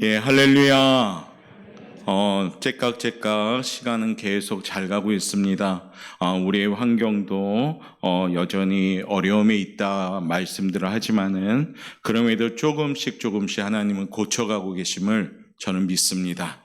예, 할렐루야. 째깍째깍 시간은 계속 잘 가고 있습니다. 우리의 환경도 여전히 어려움에 있다 말씀들을 하지만은 그럼에도 조금씩 하나님은 고쳐가고 계심을 저는 믿습니다.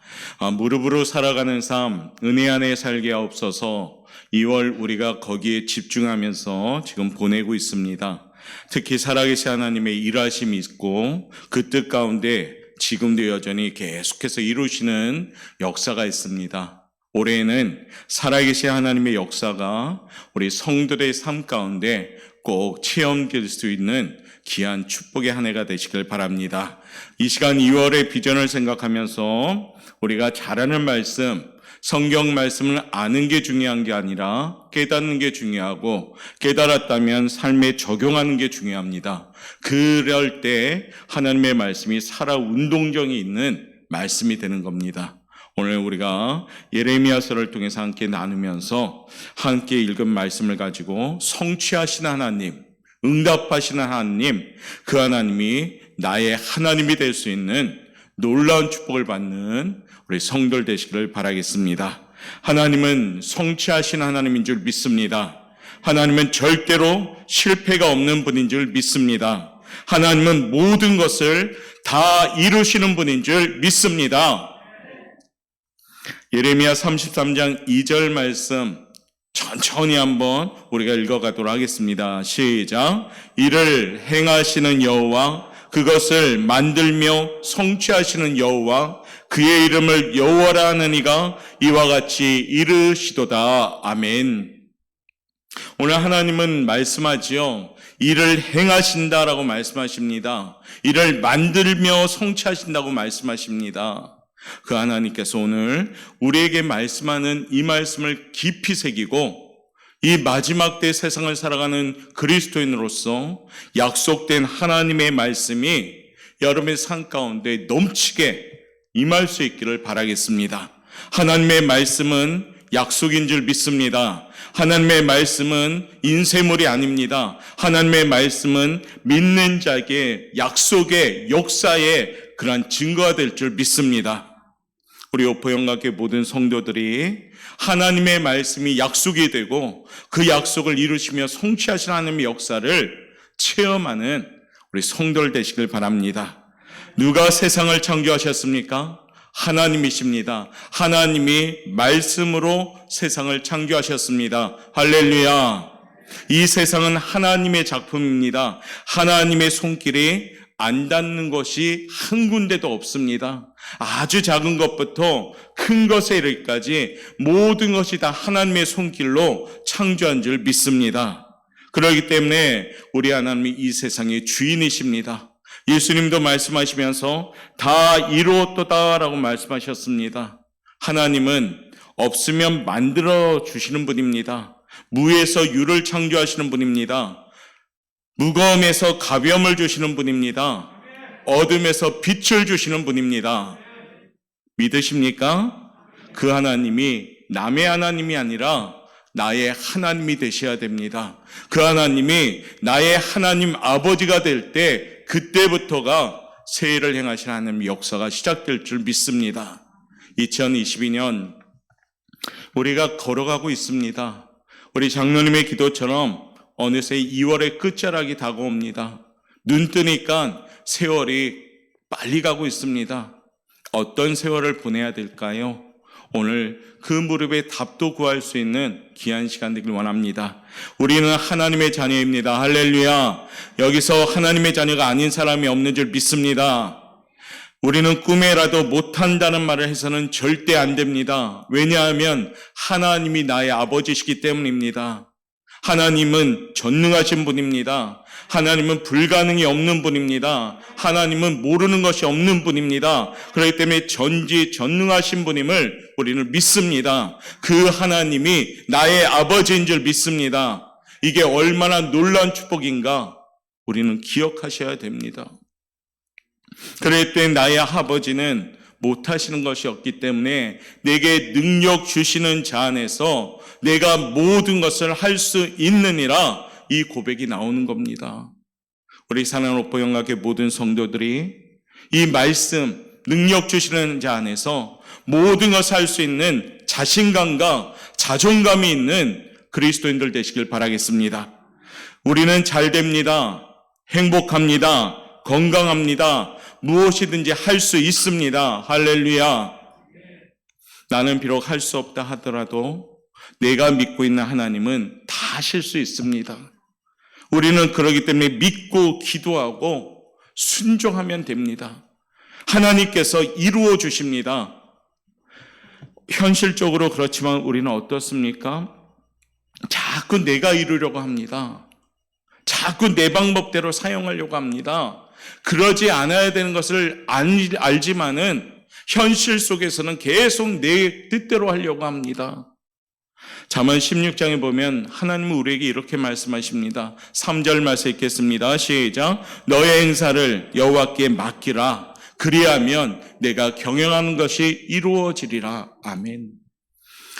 무릎으로 살아가는 삶, 은혜 안에 살게 하옵소서. 2월 우리가 거기에 집중하면서 지금 보내고 있습니다. 특히 살아계신 하나님의 일하심이 있고 그 뜻 가운데 지금도 여전히 계속해서 이루시는 역사가 있습니다. 올해에는 살아계신 하나님의 역사가 우리 성도들의 삶 가운데 꼭 체험될 수 있는 귀한 축복의 한 해가 되시길 바랍니다. 이 시간 2월의 비전을 생각하면서 우리가 잘하는 말씀, 성경 말씀을 아는 게 중요한 게 아니라 깨닫는 게 중요하고, 깨달았다면 삶에 적용하는 게 중요합니다. 그럴 때 하나님의 말씀이 살아 운동정이 있는 말씀이 되는 겁니다. 오늘 우리가 예레미야서를 통해서 함께 나누면서 함께 읽은 말씀을 가지고 성취하시는 하나님, 응답하시는 하나님, 그 하나님이 나의 하나님이 될 수 있는 놀라운 축복을 받는 우리 성도들 되시기를 바라겠습니다. 하나님은 성취하시는 하나님인 줄 믿습니다. 하나님은 절대로 실패가 없는 분인 줄 믿습니다. 하나님은 모든 것을 다 이루시는 분인 줄 믿습니다. 예레미야 33장 2절 말씀 천천히 한번 우리가 읽어가도록 하겠습니다. 시작. 이를 행하시는 여호와, 그것을 만들며 성취하시는 여호와, 그의 이름을 여호와라 하는 이가 이와 같이 이르시도다. 아멘. 오늘 하나님은 말씀하지요. 이를 행하신다라고 말씀하십니다. 이를 만들며 성취하신다고 말씀하십니다. 그 하나님께서 오늘 우리에게 말씀하는 이 말씀을 깊이 새기고 이 마지막 때 세상을 살아가는 그리스도인으로서 약속된 하나님의 말씀이 여러분의 삶 가운데 넘치게 임할 수 있기를 바라겠습니다. 하나님의 말씀은 약속인 줄 믿습니다. 하나님의 말씀은 인쇄물이 아닙니다. 하나님의 말씀은 믿는 자에게 약속의 역사의 그러한 증거가 될 줄 믿습니다. 우리 오포영각의 모든 성도들이 하나님의 말씀이 약속이 되고 그 약속을 이루시며 성취하시는 하나님의 역사를 체험하는 우리 성도들 되시길 바랍니다. 누가 세상을 창조하셨습니까? 하나님이십니다. 하나님이 말씀으로 세상을 창조하셨습니다. 할렐루야. 이 세상은 하나님의 작품입니다. 하나님의 손길이 안 닿는 것이 한 군데도 없습니다. 아주 작은 것부터 큰 것에 이르기까지 모든 것이 다 하나님의 손길로 창조한 줄 믿습니다. 그렇기 때문에 우리 하나님이 이 세상의 주인이십니다. 예수님도 말씀하시면서 다 이루었도다라고 말씀하셨습니다. 하나님은 없으면 만들어 주시는 분입니다. 무에서 유를 창조하시는 분입니다. 무거움에서 가벼움을 주시는 분입니다. 어둠에서 빛을 주시는 분입니다. 믿으십니까? 그 하나님이 남의 하나님이 아니라 나의 하나님이 되셔야 됩니다. 그 하나님이 나의 하나님 아버지가 될 때 그때부터가 새해를 행하시는 하나님의 역사가 시작될 줄 믿습니다. 2022년 우리가 걸어가고 있습니다. 우리 장로님의 기도처럼 어느새 2월의 끝자락이 다가옵니다. 눈 뜨니까 세월이 빨리 가고 있습니다. 어떤 세월을 보내야 될까요? 오늘 그 무릎에 답도 구할 수 있는 귀한 시간 되길 원합니다. 우리는 하나님의 자녀입니다. 할렐루야. 여기서 하나님의 자녀가 아닌 사람이 없는 줄 믿습니다. 우리는 꿈에라도 못한다는 말을 해서는 절대 안 됩니다. 왜냐하면 하나님이 나의 아버지시기 때문입니다. 하나님은 전능하신 분입니다. 하나님은 불가능이 없는 분입니다. 하나님은 모르는 것이 없는 분입니다. 그렇기 때문에 전지전능하신 분임을 우리는 믿습니다. 그 하나님이 나의 아버지인 줄 믿습니다. 이게 얼마나 놀라운 축복인가 우리는 기억하셔야 됩니다. 그럴 때 나의 아버지는 못하시는 것이 없기 때문에 내게 능력 주시는 자 안에서 내가 모든 것을 할 수 있느니라 이 고백이 나오는 겁니다. 우리 사랑하는 오포영각의 모든 성도들이 이 말씀, 능력 주시는 자 안에서 모든 것을 할 수 있는 자신감과 자존감이 있는 그리스도인들 되시길 바라겠습니다. 우리는 잘 됩니다. 행복합니다. 건강합니다. 무엇이든지 할 수 있습니다. 할렐루야. 나는 비록 할 수 없다 하더라도 내가 믿고 있는 하나님은 다 하실 수 있습니다. 우리는 그러기 때문에 믿고 기도하고 순종하면 됩니다. 하나님께서 이루어 주십니다. 현실적으로 그렇지만 우리는 어떻습니까? 자꾸 내가 이루려고 합니다. 자꾸 내 방법대로 사용하려고 합니다. 그러지 않아야 되는 것을 알지만은 현실 속에서는 계속 내 뜻대로 하려고 합니다. 잠언 16장에 보면 하나님은 우리에게 이렇게 말씀하십니다. 3절 말씀 읽겠습니다. 시작. 너의 행사를 여호와께 맡기라. 그리하면 내가 경영하는 것이 이루어지리라. 아멘.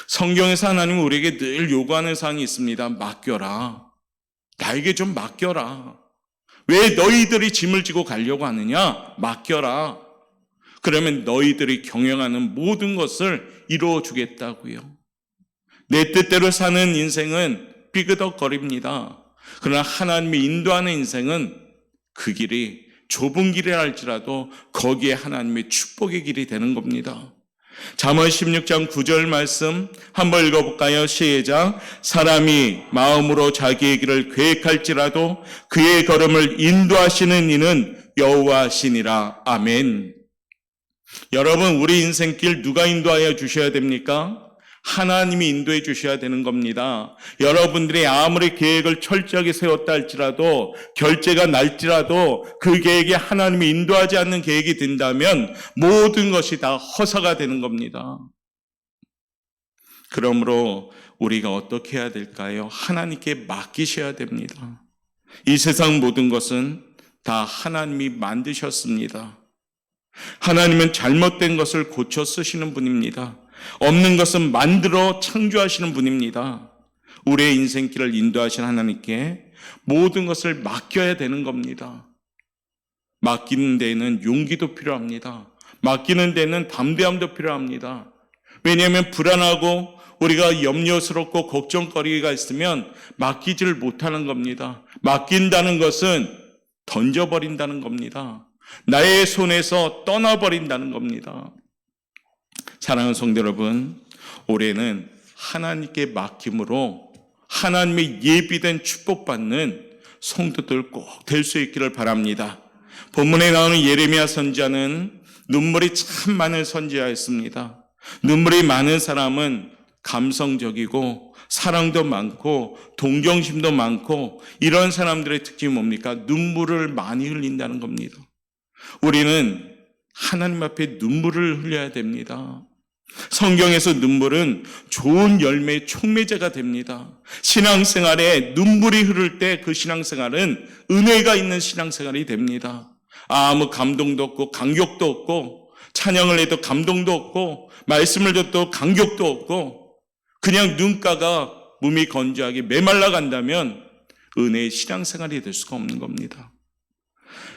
성경에서 하나님은 우리에게 늘 요구하는 사항이 있습니다. 맡겨라. 나에게 좀 맡겨라. 왜 너희들이 짐을 지고 가려고 하느냐? 맡겨라. 그러면 너희들이 경영하는 모든 것을 이루어 주겠다고요. 내 뜻대로 사는 인생은 삐그덕거립니다. 그러나 하나님이 인도하는 인생은 그 길이 좁은 길이라 할지라도 거기에 하나님의 축복의 길이 되는 겁니다. 잠언 16장 9절 말씀 한번 읽어볼까요? 시작. 사람이 마음으로 자기의 길을 계획할지라도 그의 걸음을 인도하시는 이는 여호와시니라. 아멘. 여러분, 우리 인생길 누가 인도하여 주셔야 됩니까? 하나님이 인도해 주셔야 되는 겁니다. 여러분들이 아무리 계획을 철저하게 세웠다 할지라도 결제가 날지라도 그 계획이 하나님이 인도하지 않는 계획이 된다면 모든 것이 다 허사가 되는 겁니다. 그러므로 우리가 어떻게 해야 될까요? 하나님께 맡기셔야 됩니다. 이 세상 모든 것은 다 하나님이 만드셨습니다. 하나님은 잘못된 것을 고쳐 쓰시는 분입니다. 없는 것은 만들어 창조하시는 분입니다. 우리의 인생길을 인도하신 하나님께 모든 것을 맡겨야 되는 겁니다. 맡기는 데에는 용기도 필요합니다. 맡기는 데는 담대함도 필요합니다. 왜냐하면 불안하고 우리가 염려스럽고 걱정거리가 있으면 맡기지를 못하는 겁니다. 맡긴다는 것은 던져버린다는 겁니다. 나의 손에서 떠나버린다는 겁니다. 사랑하는 성도 여러분, 올해는 하나님께 맡김으로 하나님의 예비된 축복받는 성도들 꼭 될 수 있기를 바랍니다. 본문에 나오는 예레미야 선지자는 눈물이 참 많은 선지자였습니다. 눈물이 많은 사람은 감성적이고 사랑도 많고 동정심도 많고 이런 사람들의 특징이 뭡니까? 눈물을 많이 흘린다는 겁니다. 우리는 하나님 앞에 눈물을 흘려야 됩니다. 성경에서 눈물은 좋은 열매의 촉매제가 됩니다. 신앙생활에 눈물이 흐를 때 그 신앙생활은 은혜가 있는 신앙생활이 됩니다. 아무 감동도 없고 감격도 없고 찬양을 해도 감동도 없고 말씀을 듣도 감격도 없고 그냥 눈가가 몸이 건조하게 메말라 간다면 은혜의 신앙생활이 될 수가 없는 겁니다.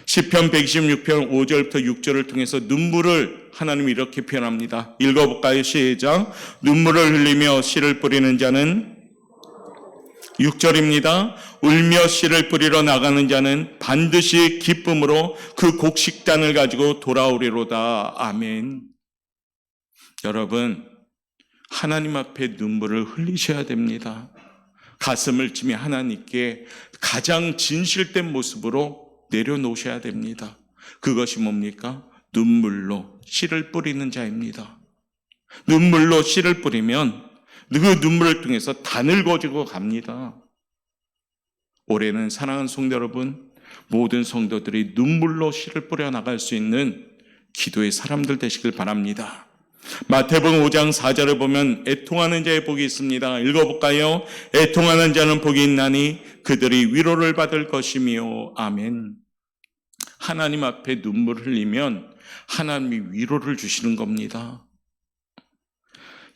시편 126편 5절부터 6절을 통해서 눈물을 하나님이 이렇게 표현합니다. 읽어볼까요? 시작. 눈물을 흘리며 씨를 뿌리는 자는 6절입니다. 울며 씨를 뿌리러 나가는 자는 반드시 기쁨으로 그 곡식단을 가지고 돌아오리로다. 아멘. 여러분, 하나님 앞에 눈물을 흘리셔야 됩니다. 가슴을 치며 하나님께 가장 진실된 모습으로 내려놓으셔야 됩니다. 그것이 뭡니까? 눈물로 씨를 뿌리는 자입니다. 눈물로 씨를 뿌리면 그 눈물을 통해서 단을 거지고 갑니다. 올해는 사랑하는 성도 여러분, 모든 성도들이 눈물로 씨를 뿌려 나갈 수 있는 기도의 사람들 되시길 바랍니다. 마태복음 5장 4절을 보면 애통하는 자의 복이 있습니다. 읽어볼까요? 애통하는 자는 복이 있나니 그들이 위로를 받을 것이며. 아멘. 하나님 앞에 눈물을 흘리면 하나님이 위로를 주시는 겁니다.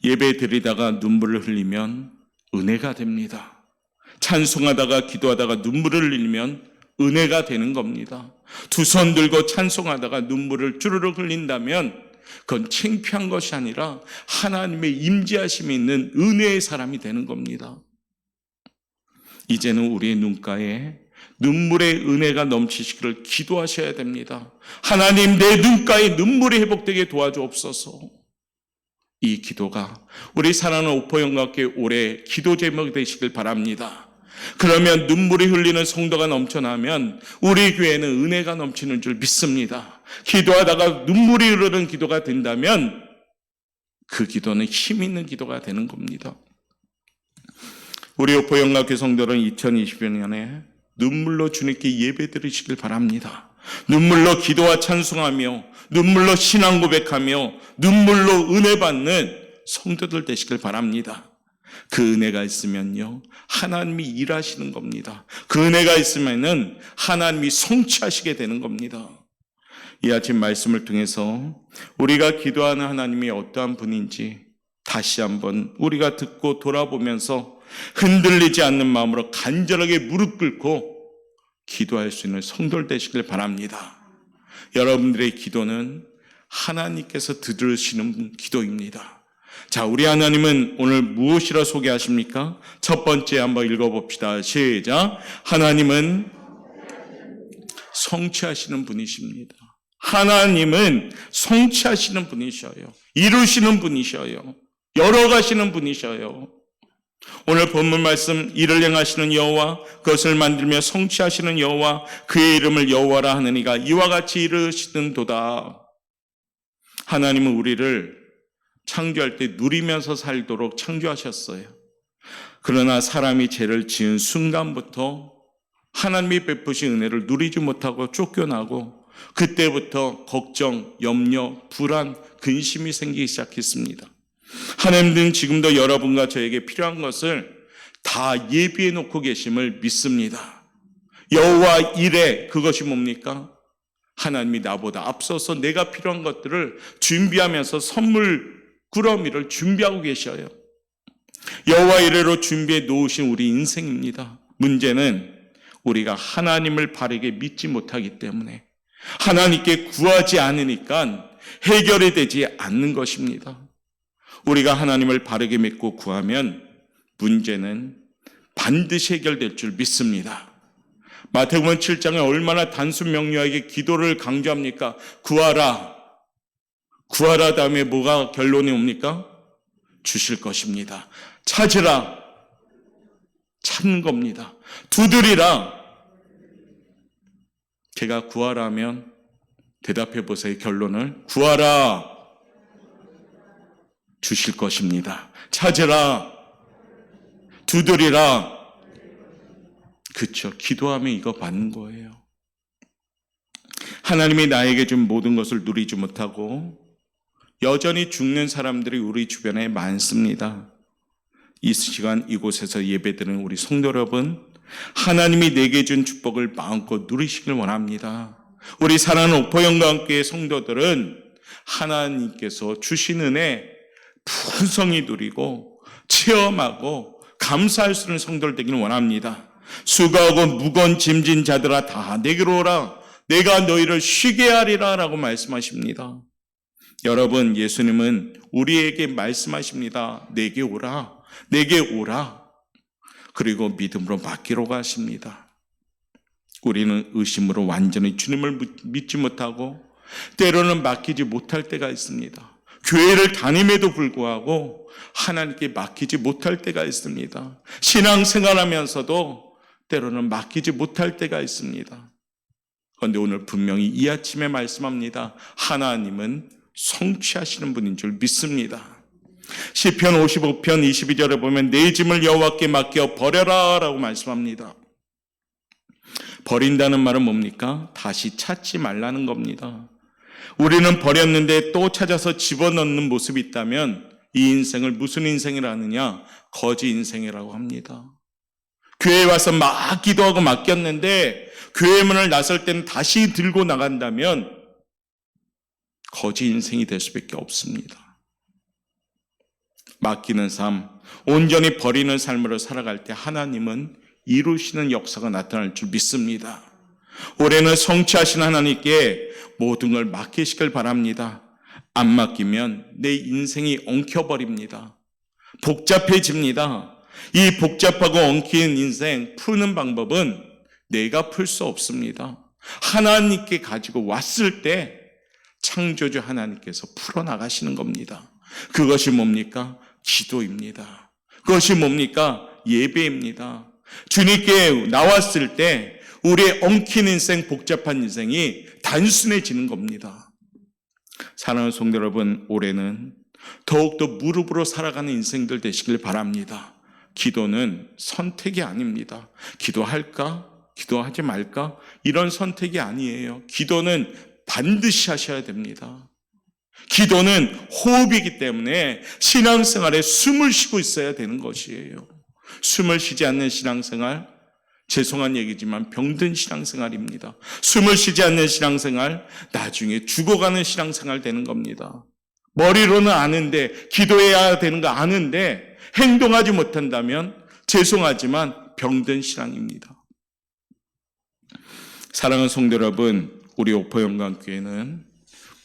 예배 드리다가 눈물을 흘리면 은혜가 됩니다. 찬송하다가 기도하다가 눈물을 흘리면 은혜가 되는 겁니다. 두 손 들고 찬송하다가 눈물을 주르륵 흘린다면 그건 창피한 것이 아니라 하나님의 임재하심이 있는 은혜의 사람이 되는 겁니다. 이제는 우리의 눈가에 눈물의 은혜가 넘치시기를 기도하셔야 됩니다. 하나님, 내 눈가에 눈물이 회복되게 도와주옵소서. 이 기도가 우리 사랑하는 오포영과교회 올해 기도 제목이 되시길 바랍니다. 그러면 눈물이 흘리는 성도가 넘쳐나면 우리 교회는 은혜가 넘치는 줄 믿습니다. 기도하다가 눈물이 흐르는 기도가 된다면 그 기도는 힘 있는 기도가 되는 겁니다. 우리 오포영과교회 성도는 2020년에 눈물로 주님께 예배드리시길 바랍니다. 눈물로 기도와 찬송하며 눈물로 신앙 고백하며 눈물로 은혜 받는 성도들 되시길 바랍니다. 그 은혜가 있으면요, 하나님이 일하시는 겁니다. 그 은혜가 있으면은 하나님이 성취하시게 되는 겁니다. 이 아침 말씀을 통해서 우리가 기도하는 하나님이 어떠한 분인지 다시 한번 우리가 듣고 돌아보면서 흔들리지 않는 마음으로 간절하게 무릎 꿇고 기도할 수 있는 성도들 되시길 바랍니다. 여러분들의 기도는 하나님께서 들으시는 기도입니다. 자, 우리 하나님은 오늘 무엇이라 소개하십니까? 첫 번째 한번 읽어봅시다. 시작. 하나님은 성취하시는 분이십니다. 하나님은 성취하시는 분이셔요. 이루시는 분이셔요. 열어가시는 분이셔요. 오늘 본문 말씀, 이를 행하시는 여호와, 그것을 만들며 성취하시는 여호와, 그의 이름을 여호와라 하느니가 이와 같이 이르시는도다. 하나님은 우리를 창조할 때 누리면서 살도록 창조하셨어요. 그러나 사람이 죄를 지은 순간부터 하나님이 베푸신 은혜를 누리지 못하고 쫓겨나고 그때부터 걱정, 염려, 불안, 근심이 생기기 시작했습니다. 하나님은 지금도 여러분과 저에게 필요한 것을 다 예비해 놓고 계심을 믿습니다. 여호와 이레, 그것이 뭡니까? 하나님이 나보다 앞서서 내가 필요한 것들을 준비하면서 선물 꾸러미를 준비하고 계셔요. 여호와 이레로 준비해 놓으신 우리 인생입니다. 문제는 우리가 하나님을 바르게 믿지 못하기 때문에, 하나님께 구하지 않으니까 해결이 되지 않는 것입니다. 우리가 하나님을 바르게 믿고 구하면 문제는 반드시 해결될 줄 믿습니다. 마태복음 7장에 얼마나 단순 명료하게 기도를 강조합니까? 구하라. 구하라 다음에 뭐가 결론이 옵니까? 주실 것입니다. 찾으라. 찾는 겁니다. 두드리라. 제가 구하라 하면 대답해 보세요. 결론을. 구하라. 주실 것입니다. 찾으라. 두드리라. 그렇죠. 기도하면 이거 받는 거예요. 하나님이 나에게 준 모든 것을 누리지 못하고 여전히 죽는 사람들이 우리 주변에 많습니다. 이 시간 이곳에서 예배드리는 우리 성도 여러분, 하나님이 내게 준 축복을 마음껏 누리시길 원합니다. 우리 사랑하는 오포영과 함께 성도들은 하나님께서 주신 은혜 풍성히 누리고 체험하고 감사할 수 있는 성도들 되기를 원합니다. 수고하고 무거운 짐진 자들아 다 내게로 오라. 내가 너희를 쉬게 하리라 라고 말씀하십니다. 여러분, 예수님은 우리에게 말씀하십니다. 내게 오라. 내게 오라. 그리고 믿음으로 맡기라고 하십니다. 우리는 의심으로 완전히 주님을 믿지 못하고 때로는 맡기지 못할 때가 있습니다. 교회를 다님에도 불구하고 하나님께 맡기지 못할 때가 있습니다. 신앙생활하면서도 때로는 맡기지 못할 때가 있습니다. 그런데 오늘 분명히 이 아침에 말씀합니다. 하나님은 성취하시는 분인 줄 믿습니다. 시편 55편 22절에 보면 내 짐을 여호와께 맡겨 버려라 라고 말씀합니다. 버린다는 말은 뭡니까? 다시 찾지 말라는 겁니다. 우리는 버렸는데 또 찾아서 집어넣는 모습이 있다면 이 인생을 무슨 인생이라느냐? 거지 인생이라고 합니다. 교회에 와서 막 기도하고 맡겼는데 교회 문을 나설 때는 다시 들고 나간다면 거지 인생이 될 수밖에 없습니다. 맡기는 삶, 온전히 버리는 삶으로 살아갈 때 하나님은 이루시는 역사가 나타날 줄 믿습니다. 올해는 성취하신 하나님께 모든 걸 맡기시길 바랍니다. 안 맡기면 내 인생이 엉켜버립니다. 복잡해집니다. 이 복잡하고 엉킨 인생 푸는 방법은 내가 풀 수 없습니다. 하나님께 가지고 왔을 때 창조주 하나님께서 풀어나가시는 겁니다. 그것이 뭡니까? 기도입니다. 그것이 뭡니까? 예배입니다. 주님께 나왔을 때 우리의 엉킨 인생, 복잡한 인생이 단순해지는 겁니다. 사랑하는 성도 여러분, 올해는 더욱더 무릎으로 살아가는 인생들 되시길 바랍니다. 기도는 선택이 아닙니다. 기도할까? 기도하지 말까? 이런 선택이 아니에요. 기도는 반드시 하셔야 됩니다. 기도는 호흡이기 때문에 신앙생활에 숨을 쉬고 있어야 되는 것이에요. 숨을 쉬지 않는 신앙생활, 죄송한 얘기지만 병든 신앙생활입니다. 숨을 쉬지 않는 신앙생활, 나중에 죽어가는 신앙생활 되는 겁니다. 머리로는 아는데, 기도해야 되는 거 아는데 행동하지 못한다면 죄송하지만 병든 신앙입니다. 사랑하는 성도 여러분, 우리 오포영광교회는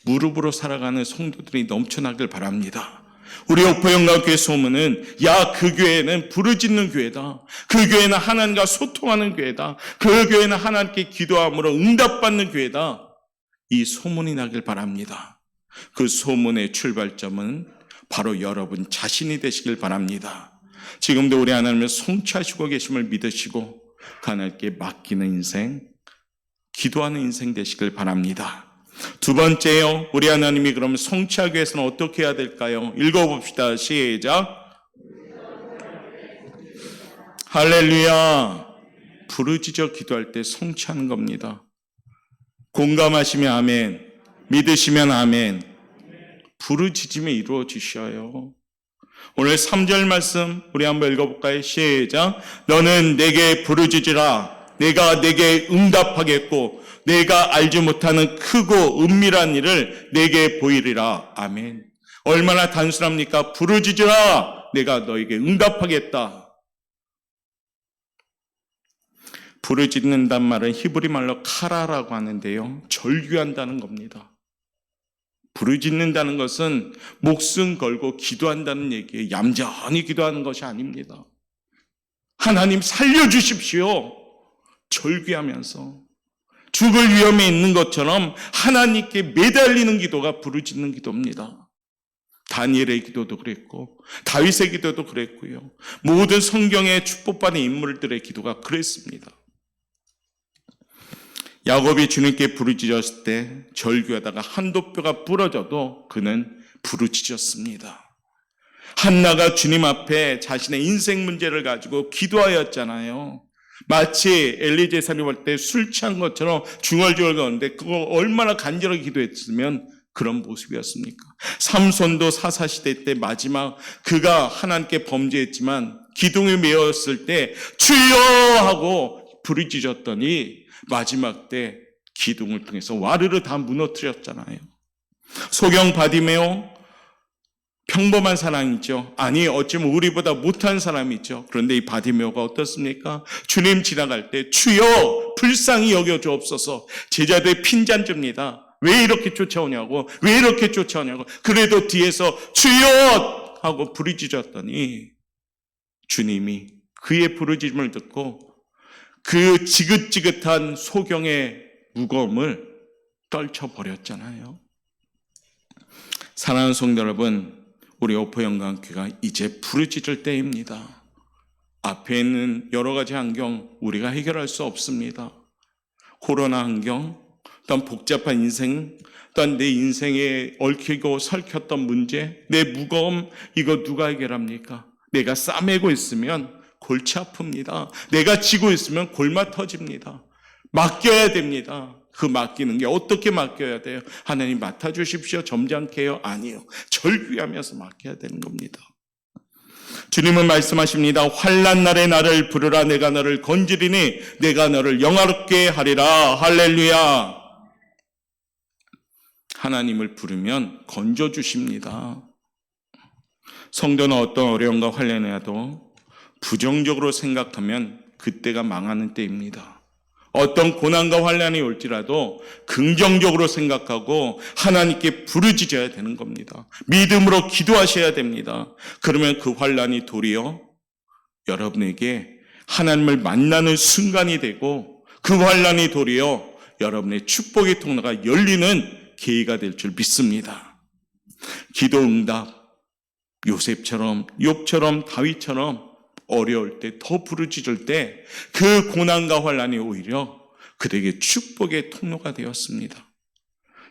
무릎으로 살아가는 성도들이 넘쳐나길 바랍니다. 우리 오포영광교회 소문은 야, 그 교회는 부르짖는 교회다. 그 교회는 하나님과 소통하는 교회다. 그 교회는 하나님께 기도함으로 응답받는 교회다. 이 소문이 나길 바랍니다. 그 소문의 출발점은 바로 여러분 자신이 되시길 바랍니다. 지금도 우리 하나님을 성취하시고 계심을 믿으시고 하나님께 맡기는 인생, 기도하는 인생 되시길 바랍니다. 두 번째요, 우리 하나님이 그럼 성취하기 위해서는 어떻게 해야 될까요? 읽어봅시다. 시작. 할렐루야. 부르짖어 기도할 때 성취하는 겁니다. 공감하시면 아멘, 믿으시면 아멘. 부르짖으면 이루어지셔요. 오늘 3절 말씀 우리 한번 읽어볼까요? 시작. 너는 내게 부르짖으라. 내가 내게 응답하겠고 내가 알지 못하는 크고 은밀한 일을 내게 보이리라. 아멘. 얼마나 단순합니까? 부르짖으라. 내가 너에게 응답하겠다. 부르짖는단 말은 히브리 말로 카라라고 하는데요, 절규한다는 겁니다. 부르짖는다는 것은 목숨 걸고 기도한다는 얘기예요. 얌전히 기도하는 것이 아닙니다. 하나님 살려주십시오. 절규하면서 죽을 위험에 있는 것처럼 하나님께 매달리는 기도가 부르짖는 기도입니다. 다니엘의 기도도 그랬고 다윗의 기도도 그랬고요. 모든 성경의 축복받은 인물들의 기도가 그랬습니다. 야곱이 주님께 부르짖었을 때 절규하다가 한도뼈가 부러져도 그는 부르짖었습니다. 한나가 주님 앞에 자신의 인생 문제를 가지고 기도하였잖아요. 마치 엘리 제사님 할 때 술 취한 것처럼 중얼중얼 거는데 그거 얼마나 간절하게 기도했으면 그런 모습이었습니까? 삼손도 사사시대 때 마지막 그가 하나님께 범죄했지만 기둥에 메었을 때 주여 하고 부르짖었더니 마지막 때 기둥을 통해서 와르르 다 무너뜨렸잖아요. 소경 바디메오 평범한 사람이죠. 아니 어쩌면 우리보다 못한 사람이죠. 그런데 이 바디메오가 어떻습니까? 주님 지나갈 때 주여 불쌍히 여겨 주옵소서. 제자들 핀잔 줍니다. 왜 이렇게 쫓아오냐고, 왜 이렇게 쫓아오냐고. 그래도 뒤에서 주여 하고 부르짖었더니 주님이 그의 부르짖음을 듣고 그 지긋지긋한 소경의 무거움을 떨쳐버렸잖아요. 사랑하는 성도 여러분, 우리 오포영광교회가 이제 부르짖을 때입니다. 앞에 있는 여러 가지 환경 우리가 해결할 수 없습니다. 코로나 환경, 또한 복잡한 인생, 또한 내 인생에 얽히고 설켰던 문제, 내 무거움, 이거 누가 해결합니까? 내가 싸매고 있으면 골치 아픕니다. 내가 지고 있으면 골마 터집니다. 맡겨야 됩니다. 그 맡기는 게 어떻게 맡겨야 돼요? 하나님 맡아주십시오. 점잖게 해요? 아니요. 절규하면서 맡겨야 되는 겁니다. 주님은 말씀하십니다. 환난 날에 나를 부르라. 내가 너를 건지리니 내가 너를 영화롭게 하리라. 할렐루야. 하나님을 부르면 건져주십니다. 성도는 어떤 어려움과 환난에도 부정적으로 생각하면 그때가 망하는 때입니다. 어떤 고난과 환난이 올지라도 긍정적으로 생각하고 하나님께 부르짖어야 되는 겁니다. 믿음으로 기도하셔야 됩니다. 그러면 그 환난이 도리어 여러분에게 하나님을 만나는 순간이 되고 그 환난이 도리어 여러분의 축복의 통로가 열리는 계기가 될 줄 믿습니다. 기도 응답, 요셉처럼, 욥처럼, 다윗처럼 어려울 때, 더 부르짖을 때 그 고난과 환난이 오히려 그들에게 축복의 통로가 되었습니다.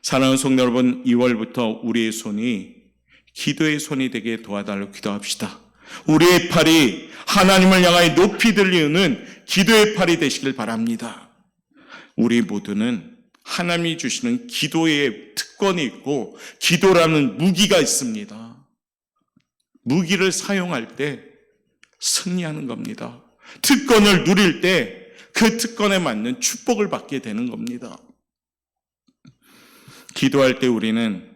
사랑하는 성도 여러분, 2월부터 우리의 손이 기도의 손이 되게 도와달라고 기도합시다. 우리의 팔이 하나님을 향하여 높이 들리는 기도의 팔이 되시길 바랍니다. 우리 모두는 하나님이 주시는 기도의 특권이 있고 기도라는 무기가 있습니다. 무기를 사용할 때 승리하는 겁니다. 특권을 누릴 때 그 특권에 맞는 축복을 받게 되는 겁니다. 기도할 때 우리는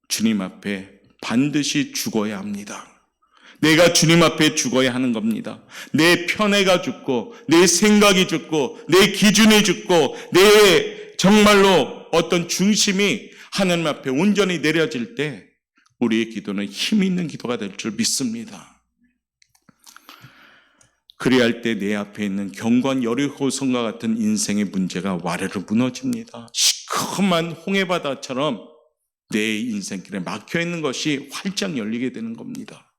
주님 앞에 반드시 죽어야 합니다. 내가 주님 앞에 죽어야 하는 겁니다. 내 편애가 죽고 내 생각이 죽고 내 기준이 죽고 내 정말로 어떤 중심이 하나님 앞에 온전히 내려질 때 우리의 기도는 힘 있는 기도가 될 줄 믿습니다. 그리할 때 내 앞에 있는 경관 여리고성과 같은 인생의 문제가 와르르 무너집니다. 시커먼 홍해바다처럼 내 인생길에 막혀있는 것이 활짝 열리게 되는 겁니다.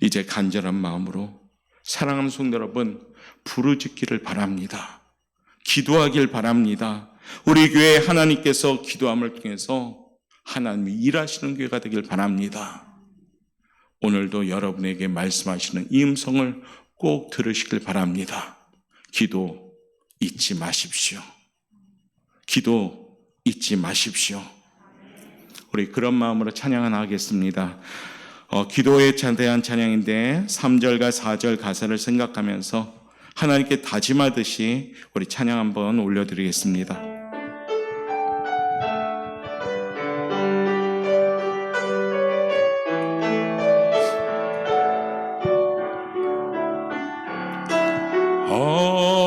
이제 간절한 마음으로 사랑하는 성도 여러분, 부르짖기를 바랍니다. 기도하길 바랍니다. 우리 교회 하나님께서 기도함을 통해서 하나님이 일하시는 교회가 되길 바랍니다. 오늘도 여러분에게 말씀하시는 이 음성을 꼭 들으시길 바랍니다. 기도 잊지 마십시오. 기도 잊지 마십시오. 우리 그런 마음으로 찬양 하나 하겠습니다. 기도에 대한 찬양인데 3절과 4절 가사를 생각하면서 하나님께 다짐하듯이 우리 찬양 한번 올려드리겠습니다.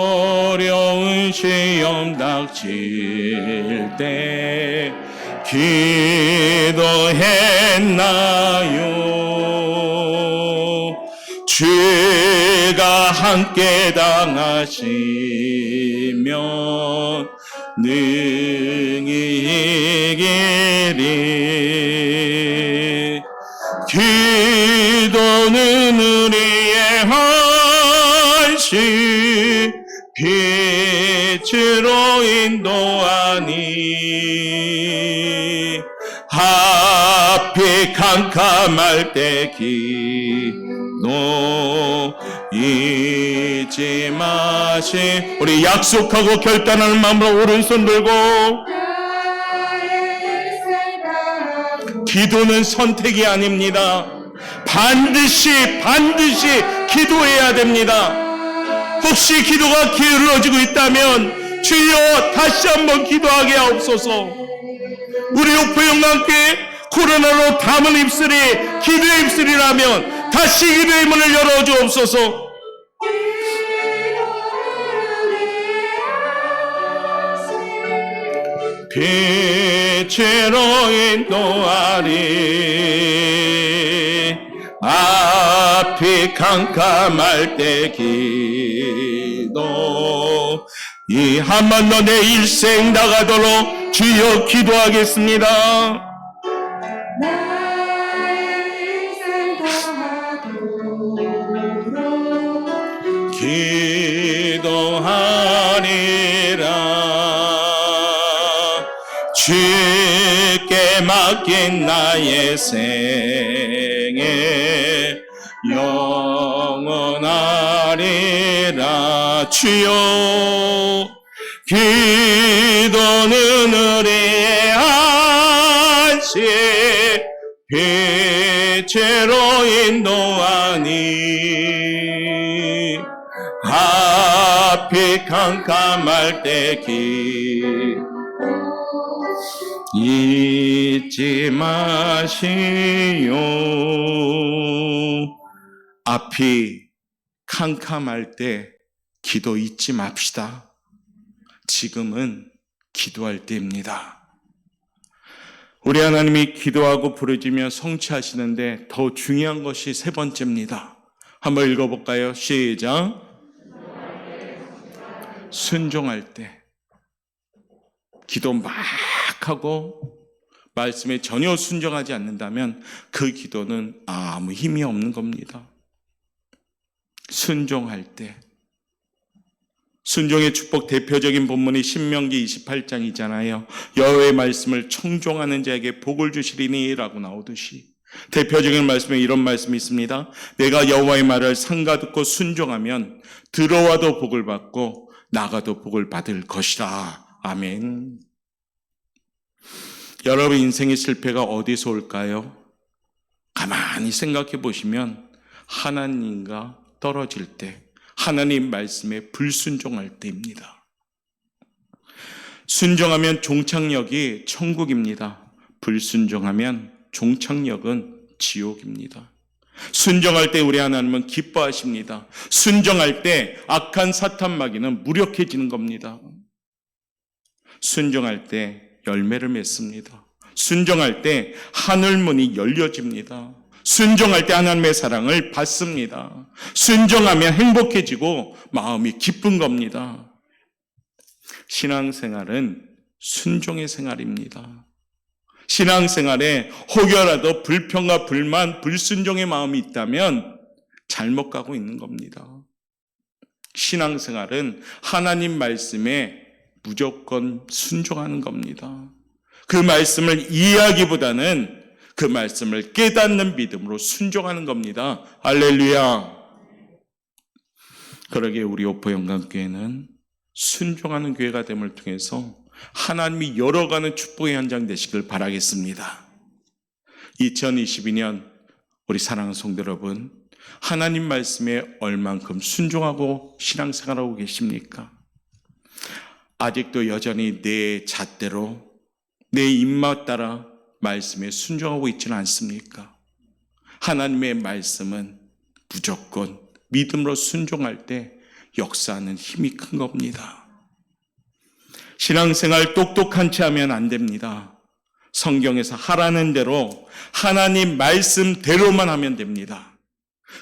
어려운 시험 닥칠 때 기도했나요? 죄가 함께 당하시면 능히 이기리. 기도는 우리의 한시 빛으로 인도하니. 앞이 캄캄할 때 기도 잊지 마시. 우리 약속하고 결단하는 마음으로 오른손 들고. 기도는 선택이 아닙니다. 반드시 기도해야 됩니다. 혹시 기도가 게을러지고 있다면 주여 다시 한번 기도하게 하옵소서. 우리 오포영광교회 코로나로 담은 입술이 기도의 입술이라면 다시 기도의 문을 열어주옵소서. 빛으로 인도하리. 앞이 캄캄할 때 기도. 이 한 번 더 내 일생 나가도록 주여 기도하겠습니다. 기도하리라. 주께 맡긴 나의 생애 영원하리라. 주여 기도는 우리의 안식 빛으로 인도하니. 앞이 캄캄할 때 잊지 마시오. 앞이 캄캄할 때 기도 잊지 맙시다. 지금은 기도할 때입니다. 우리 하나님이 기도하고 부르짖으며 성취하시는데 더 중요한 것이 세 번째입니다. 한번 읽어볼까요? 시작. 순종할 때. 기도 막 하고 말씀에 전혀 순종하지 않는다면 그 기도는 아무 힘이 없는 겁니다. 순종할 때. 순종의 축복 대표적인 본문이 신명기 28장이잖아요. 여호와의 말씀을 청종하는 자에게 복을 주시리니 라고 나오듯이 대표적인 말씀에 이런 말씀이 있습니다. 내가 여호와의 말을 상가듣고 순종하면 들어와도 복을 받고 나가도 복을 받을 것이라. 아멘. 여러분 인생의 실패가 어디서 올까요? 가만히 생각해 보시면 하나님과 떨어질 때, 하나님 말씀에 불순종할 때입니다. 순종하면 종착역이 천국입니다. 불순종하면 종착역은 지옥입니다. 순종할 때 우리 하나님은 기뻐하십니다. 순종할 때 악한 사탄 마귀는 무력해지는 겁니다. 순종할 때 열매를 맺습니다. 순종할 때 하늘문이 열려집니다. 순종할 때 하나님의 사랑을 받습니다. 순종하면 행복해지고 마음이 기쁜 겁니다. 신앙생활은 순종의 생활입니다. 신앙생활에 혹여라도 불평과 불만, 불순종의 마음이 있다면 잘못 가고 있는 겁니다. 신앙생활은 하나님 말씀에 무조건 순종하는 겁니다. 그 말씀을 이해하기보다는 그 말씀을 깨닫는 믿음으로 순종하는 겁니다. 할렐루야. 그러기에 우리 오포 영광교회는 순종하는 교회가 됨을 통해서 하나님이 열어가는 축복의 현장 되시길 바라겠습니다. 2022년 우리 사랑하는 성도 여러분, 하나님 말씀에 얼만큼 순종하고 신앙생활하고 계십니까? 아직도 여전히 내 잣대로 내 입맛 따라 말씀에 순종하고 있지는 않습니까? 하나님의 말씀은 무조건 믿음으로 순종할 때 역사하는 힘이 큰 겁니다. 신앙생활 똑똑한 채 하면 안 됩니다. 성경에서 하라는 대로 하나님 말씀대로만 하면 됩니다.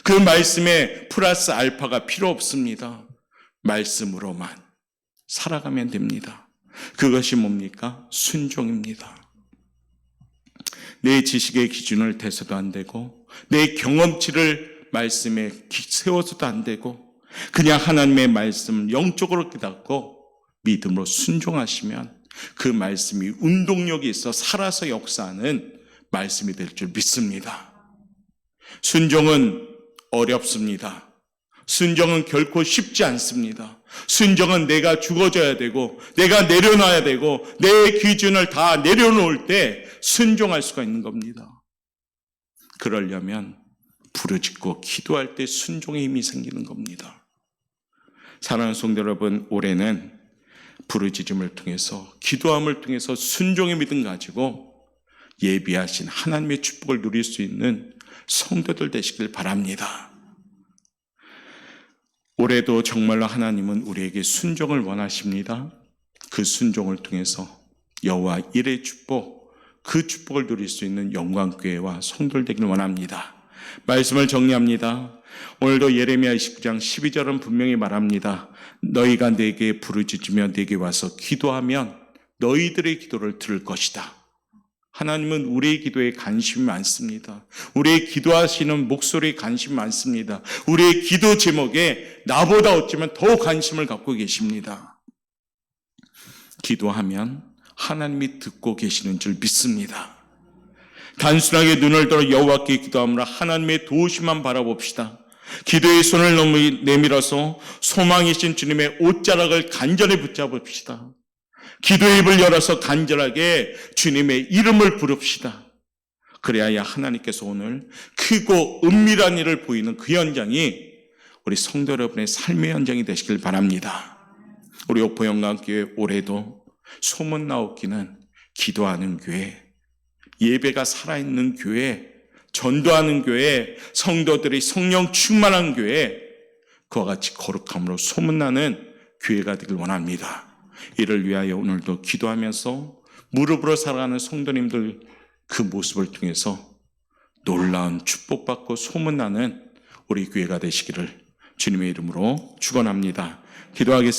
그 말씀에 플러스 알파가 필요 없습니다. 말씀으로만 살아가면 됩니다. 그것이 뭡니까? 순종입니다. 내 지식의 기준을 대서도 안 되고 내 경험치를 말씀에 세워서도 안 되고 그냥 하나님의 말씀 영적으로 깨닫고 믿음으로 순종하시면 그 말씀이 운동력이 있어 살아서 역사하는 말씀이 될 줄 믿습니다. 순종은 어렵습니다. 순종은 결코 쉽지 않습니다. 순종은 내가 죽어져야 되고 내가 내려놔야 되고 내 기준을 다 내려놓을 때 순종할 수가 있는 겁니다. 그러려면 부르짖고 기도할 때 순종의 힘이 생기는 겁니다. 사랑하는 성도 여러분, 올해는 부르짖음을 통해서 기도함을 통해서 순종의 믿음 가지고 예비하신 하나님의 축복을 누릴 수 있는 성도들 되시길 바랍니다. 올해도 정말로 하나님은 우리에게 순종을 원하십니다. 그 순종을 통해서 여호와 일의 축복, 그 축복을 누릴 수 있는 영광교회와 성도들 되길 원합니다. 말씀을 정리합니다. 오늘도 예레미야 29장 12절은 분명히 말합니다. 너희가 내게 부르짖으며 내게 와서 기도하면 너희들의 기도를 들을 것이다. 하나님은 우리의 기도에 관심이 많습니다. 우리의 기도하시는 목소리에 관심이 많습니다. 우리의 기도 제목에 나보다 어쩌면 더 관심을 갖고 계십니다. 기도하면 하나님이 듣고 계시는 줄 믿습니다. 단순하게 눈을 들어 여호와께 기도하므로 하나님의 도우심만 바라봅시다. 기도의 손을 내밀어서 소망이신 주님의 옷자락을 간절히 붙잡읍시다. 기도의 입을 열어서 간절하게 주님의 이름을 부릅시다. 그래야 하나님께서 오늘 크고 은밀한 일을 보이는 그 현장이 우리 성도 여러분의 삶의 현장이 되시길 바랍니다. 우리 오포 영광교회 올해도 소문나옵기는 기도하는 교회, 예배가 살아있는 교회, 전도하는 교회, 성도들이 성령 충만한 교회, 그와 같이 거룩함으로 소문나는 교회가 되길 원합니다. 이를 위하여 오늘도 기도하면서 무릎으로 살아가는 성도님들 그 모습을 통해서 놀라운 축복받고 소문나는 우리 교회가 되시기를 주님의 이름으로 축원합니다. 기도하겠습니다.